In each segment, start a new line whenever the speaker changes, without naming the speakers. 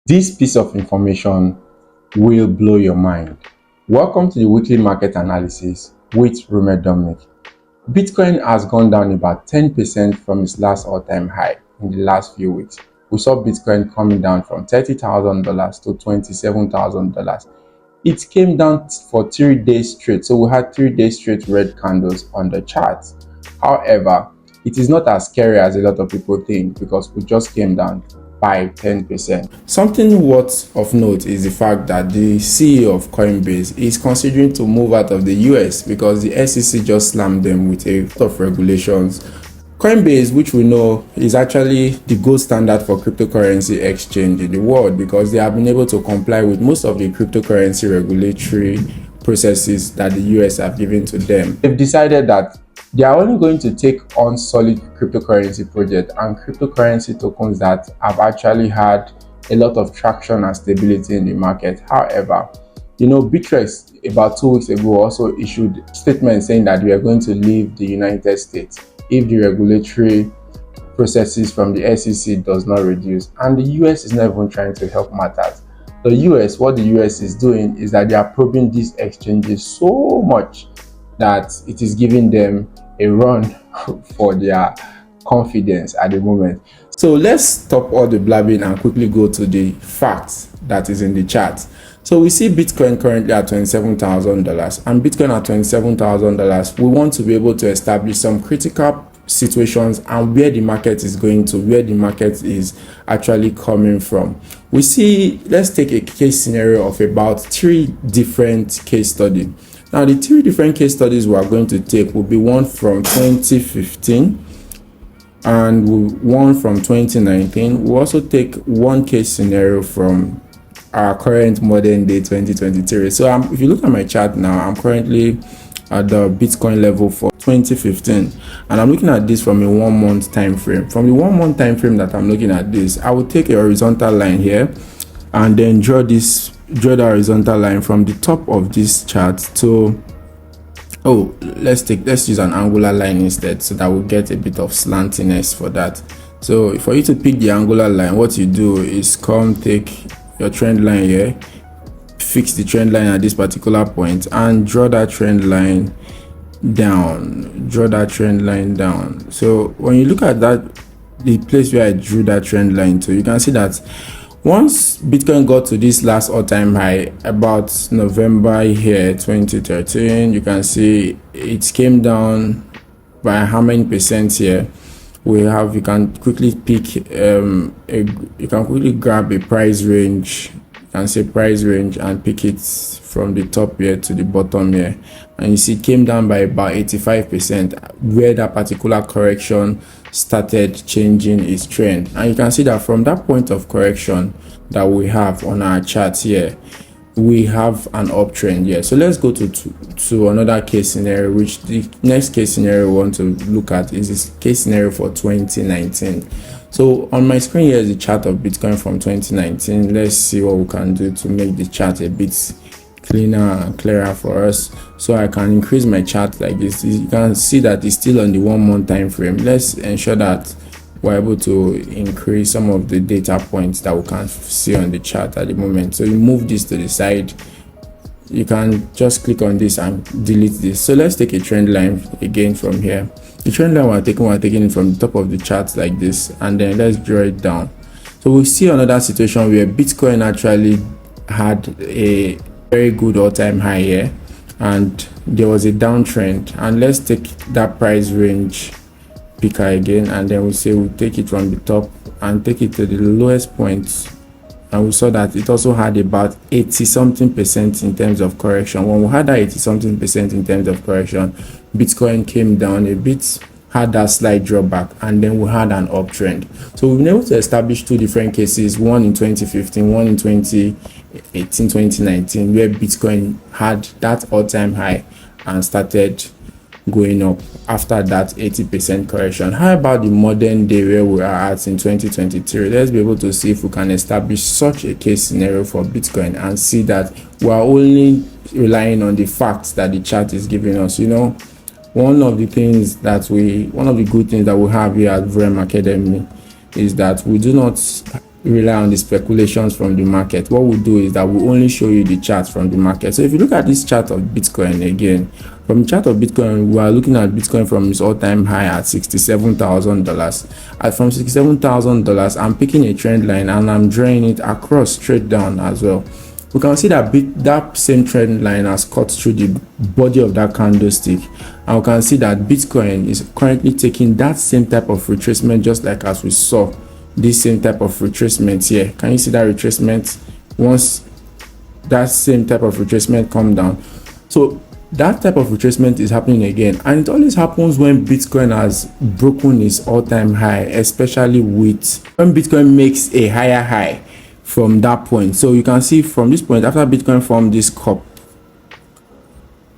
This piece of information will blow your mind. Welcome to the weekly market analysis with Romer Dominic. Bitcoin has gone down about 10% from its last all-time high in the last few weeks. We saw Bitcoin coming down from $30,000 to $27,000. It came down for 3 days straight, so we had 3 days straight red candles on the chart. However, it is not as scary as a lot of people think because we just came down by 10%. Something worth of note is the fact that the CEO of Coinbase is considering to move out of the US because the SEC just slammed them with a lot of regulations. Coinbase, which we know is actually the gold standard for cryptocurrency exchange in the world because they have been able to comply with most of the cryptocurrency regulatory processes that the US have given to them. They've decided that they are only going to take on solid cryptocurrency projects and cryptocurrency tokens that have actually had a lot of traction and stability in the market. However, Bittrex about 2 weeks ago also issued statements saying that we are going to leave the United States if the regulatory processes from the SEC does not reduce. And the US is not even trying to help matters. What the US is doing is that they are probing these exchanges so much that it is giving them a run for their confidence at the moment. So let's stop all the blabbing and quickly go to the facts that is in the chart. So we see Bitcoin currently at $27,000 and Bitcoin at $27,000. We want to be able to establish some critical situations and where the market is going to, where the market is actually coming from. We see, let's take a case scenario of about 3 different case studies. Now, the 3 different case studies we are going to take will be one from 2015 and one from 2019. We'll also take one case scenario from our current modern day 2023. So if you look at my chart now, I'm currently at the Bitcoin level for 2015 and I'm looking at this from a 1 month time frame. From the 1 month time frame that I'm looking at this, I will take a horizontal line here and then draw the horizontal line from the top of this chart to let's use an angular line instead so that we'll get a bit of slantiness for that. So for you to pick the angular line, what you do is take your trend line here, fix the trend line at this particular point and draw that trend line down. So when you look at that, the place where I drew that trend line to, you can see that once Bitcoin got to this last all-time high about November here 2013, you can see it came down by how many percent here. You can quickly pick you can quickly grab a price range and pick it from the top here to the bottom here, and you see it came down by about 85% where that particular correction started changing its trend. And you can see that from that point of correction that we have on our chart here, we have an uptrend here. So let's go to another case scenario, which the next case scenario we want to look at is this case scenario for 2019. So on my screen here is the chart of Bitcoin from 2019. Let's see what we can do to make the chart a bit cleaner and clearer for us. So I can increase my chart like this. You can see that it's still on the 1 month time frame. Let's ensure that we're able to increase some of the data points that we can see on the chart at the moment. So you move this to the side. You can just click on this and delete this. So let's take a trend line again from here. The trend line we're taking it from the top of the chart like this, and then let's draw it down. So we see another situation where Bitcoin actually had a very good all-time high here and there was a downtrend, and let's take that price range picker again, and then we'll take it from the top and take it to the lowest point, and we saw that it also had about 80-something% in terms of correction. When we had that 80-something% in terms of correction, Bitcoin came down a bit, had that slight drawback, and then we had an uptrend. So we've been able to establish 2 different cases, one in 2015, one in 2018, 2019, where Bitcoin had that all-time high and started going up after that 80% correction. How about the modern day where we are at in 2023? Let's be able to see if we can establish such a case scenario for Bitcoin and see that we are only relying on the facts that the chart is giving us. One of the good things that we have here at Vrem Academy is that we do not rely on the speculations from the market. What we'll do is that we'll only show you the chart from the market. So if you look at this chart of Bitcoin again, from the chart of Bitcoin, we are looking at Bitcoin from its all-time high at $67,000. And from $67,000, I'm picking a trend line and I'm drawing it across straight down as well. We can see that that same trend line has cut through the body of that candlestick, and we can see that Bitcoin is currently taking that same type of retracement, just like as we saw this same type of retracement here. Can you see that retracement? Once that same type of retracement come down, so that type of retracement is happening again, and it always happens when Bitcoin has broken its all-time high, especially when Bitcoin makes a higher high from that point. So you can see from this point, after Bitcoin formed this cup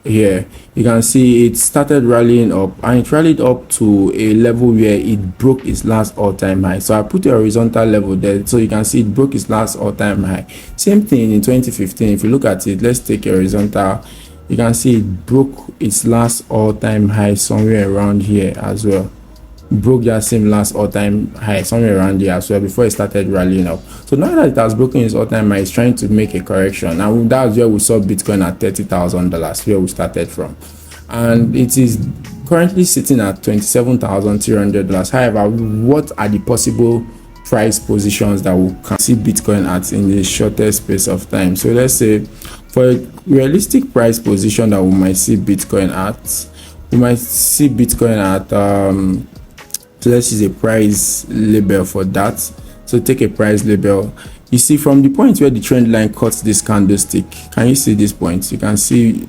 here, you can see it started rallying up, and it rallied up to a level where it broke its last all-time high. So I put a horizontal level there, so you can see it broke its last all-time high. Same thing in 2015. If you look at it, let's take a horizontal, you can see it broke its last all-time high somewhere around here as well. Broke that same last all-time high somewhere around here as well before it started rallying up. So now that it has broken its all-time high, it's trying to make a correction, and that's where we saw Bitcoin at $30,000, where we started from, and it is currently sitting at $27,300. However, what are the possible price positions that we can see Bitcoin at in the shortest space of time? So let's say for a realistic price position that we might see Bitcoin at, so let's use a price label for that. So take a price label. You see from the point where the trend line cuts this candlestick, can you see this point? You can see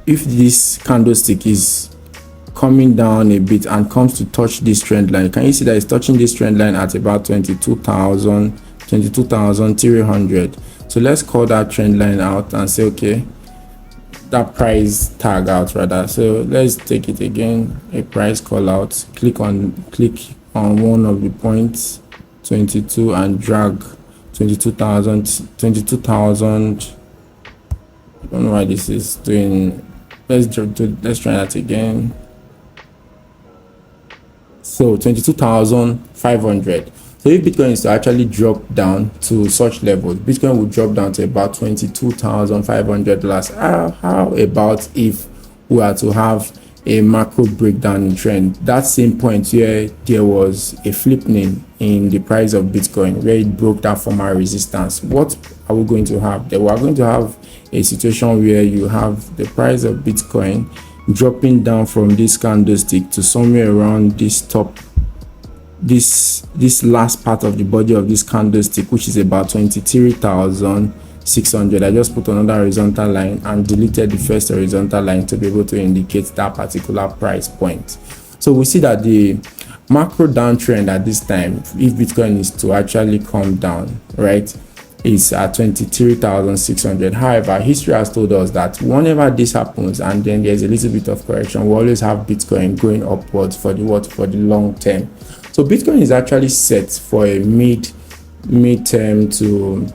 if this candlestick is coming down a bit and comes to touch this trend line, can you see that it's touching this trend line at about 22,300? So let's call that trend line out and say, okay, that price tag out rather. So let's take it again, a price call out, click on one of the points, 22, and drag 22,000. I don't know why this is doing. Let's try that again. So 22,500. So if Bitcoin is to actually drop down to such levels, Bitcoin will drop down to about $22,500. How about if we are to have a macro breakdown in trend? That same point where there was a flipping in the price of Bitcoin, where it broke that former resistance, what are we going to have there? We are going to have a situation where you have the price of Bitcoin dropping down from this candlestick to somewhere around this top, this last part of the body of this candlestick, which is about 23,600. I just put another horizontal line and deleted the first horizontal line to be able to indicate that particular price point. So we see that the macro downtrend at this time, if Bitcoin is to actually come down, right, is at 23,600. However, history has told us that whenever this happens and then there's a little bit of correction, we always have Bitcoin going upwards for the long term. So Bitcoin is actually set for a mid-term to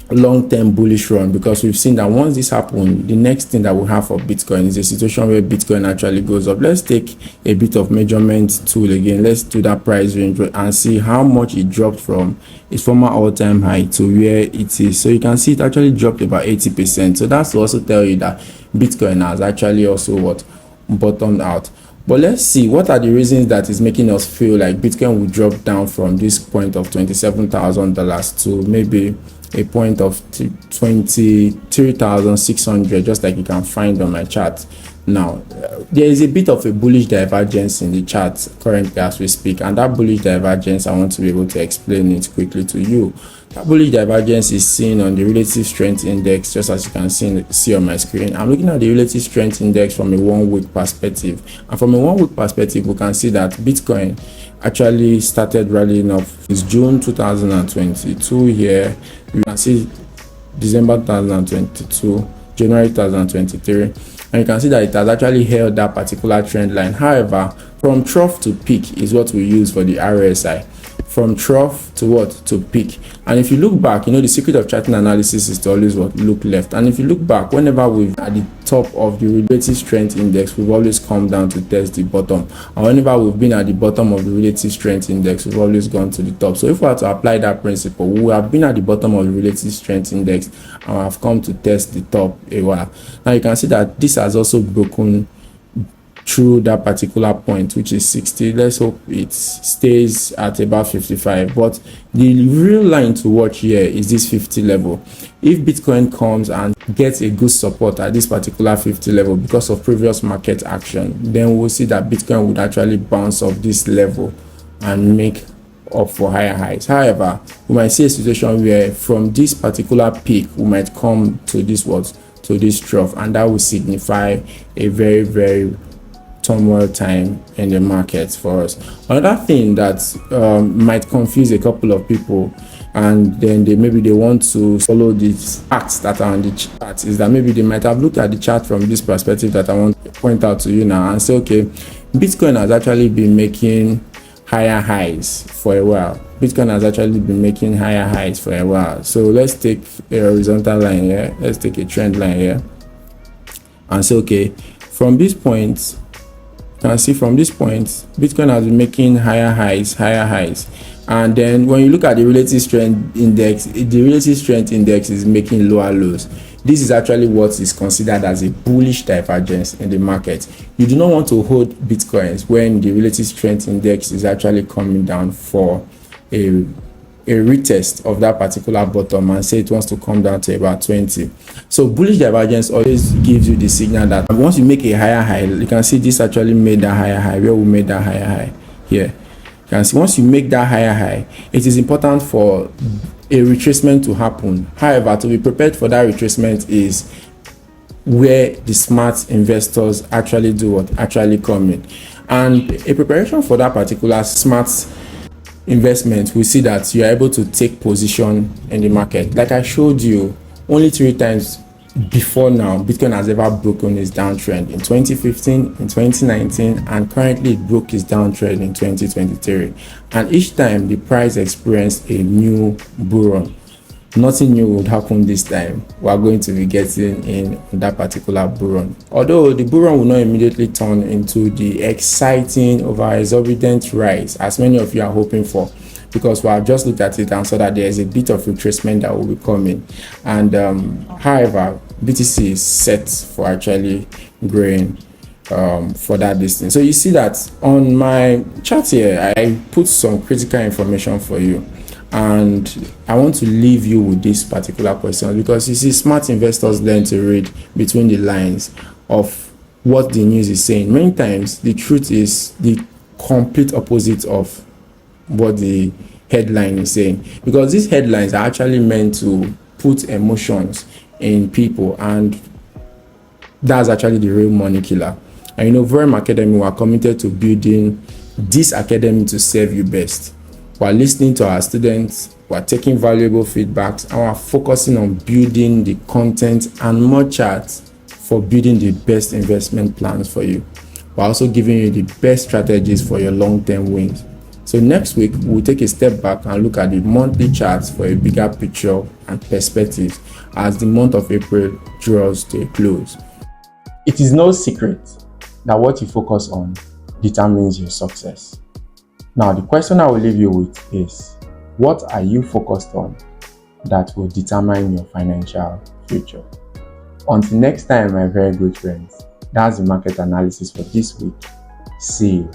long-term bullish run, because we've seen that once this happens, the next thing that we have for Bitcoin is a situation where Bitcoin actually goes up. Let's take a bit of measurement tool again. Let's do that price range and see how much it dropped from its former all-time high to where it is. So you can see it actually dropped about 80%. So that's to also tell you that Bitcoin has actually also bottomed out. But let's see what are the reasons that is making us feel like Bitcoin will drop down from this point of $27,000 to maybe a point of 23,600, just like you can find on my chart. Now, there is a bit of a bullish divergence in the chart currently as we speak, and that bullish divergence, I want to be able to explain it quickly to you. That bullish divergence is seen on the relative strength index, just as you can see on my screen. I'm looking at the relative strength index from a 1 week perspective, and from a 1 week perspective, we can see that Bitcoin actually started rallying up. It's June 2022 here. You can see December 2022, January 2023, and you can see that it has actually held that particular trend line. However, from trough to peak is what we use for the RSI. from trough to what, to peak. And if you look back, the secret of charting analysis is to always look left. And if you look back, whenever we've at the top of the relative strength index, we've always come down to test the bottom, and whenever we've been at the bottom of the relative strength index, we've always gone to the top. So if we are to apply that principle, we have been at the bottom of the relative strength index and have come to test the top a while. Now you can see that this has also broken through that particular point, which is 60. Let's hope it stays at about 55, but the real line to watch here is this 50 level. If Bitcoin comes and gets a good support at this particular 50 level because of previous market action, then we'll see that Bitcoin would actually bounce off this level and make up for higher highs. However, we might see a situation where from this particular peak we might come to this trough, and that will signify a very, very turmoil time in the market for us. Another thing that might confuse a couple of people, and then they want to follow the facts that are on the chart, is that maybe they might have looked at the chart from this perspective that I want to point out to you now and say, okay, Bitcoin has actually been making higher highs for a while. So let's take a horizontal line here, let's take a trend line here and say, okay, from this point, you can see from this point Bitcoin has been making higher highs, and then when you look at the relative strength index, is making lower lows. This is actually what is considered as a bullish divergence in the market. You do not want to hold Bitcoins when the relative strength index is actually coming down for a retest of that particular bottom and say it wants to come down to about 20. So bullish divergence always gives you the signal that once you make a higher high, you can see this actually made that higher high, where we made that higher high here. You can see once you make that higher high, it is important for a retracement to happen. However, to be prepared for that retracement is where the smart investors actually come in. And a preparation for that particular smart investment, we see that you are able to take position in the market. Like I showed you, only 3 times before now Bitcoin has ever broken its downtrend: in 2015, in 2019, and currently it broke its downtrend in 2023. And each time the price experienced a new bull run. Nothing new would happen this time. We are going to be getting in that particular bull run. Although the bull run will not immediately turn into the exciting, over exorbitant rise as many of you are hoping for, because we have just looked at it and saw that there is a bit of retracement that will be coming. And however, BTC is set for actually growing for that distance. So you see that on my chart here, I put some critical information for you. And I want to leave you with this particular question, because you see, smart investors learn to read between the lines of what the news is saying. Many times the truth is the complete opposite of what the headline is saying, because these headlines are actually meant to put emotions in people, and that's actually the real money killer. And Verem Academy, we are committed to building this academy to serve you best. We're listening to our students, we're taking valuable feedbacks, and we're focusing on building the content and more charts for building the best investment plans for you. We're also giving you the best strategies for your long-term wins. So next week, we'll take a step back and look at the monthly charts for a bigger picture and perspective as the month of April draws to a close. It is no secret that what you focus on determines your success. Now, the question I will leave you with is, what are you focused on that will determine your financial future? Until next time, my very good friends, that's the market analysis for this week. See you.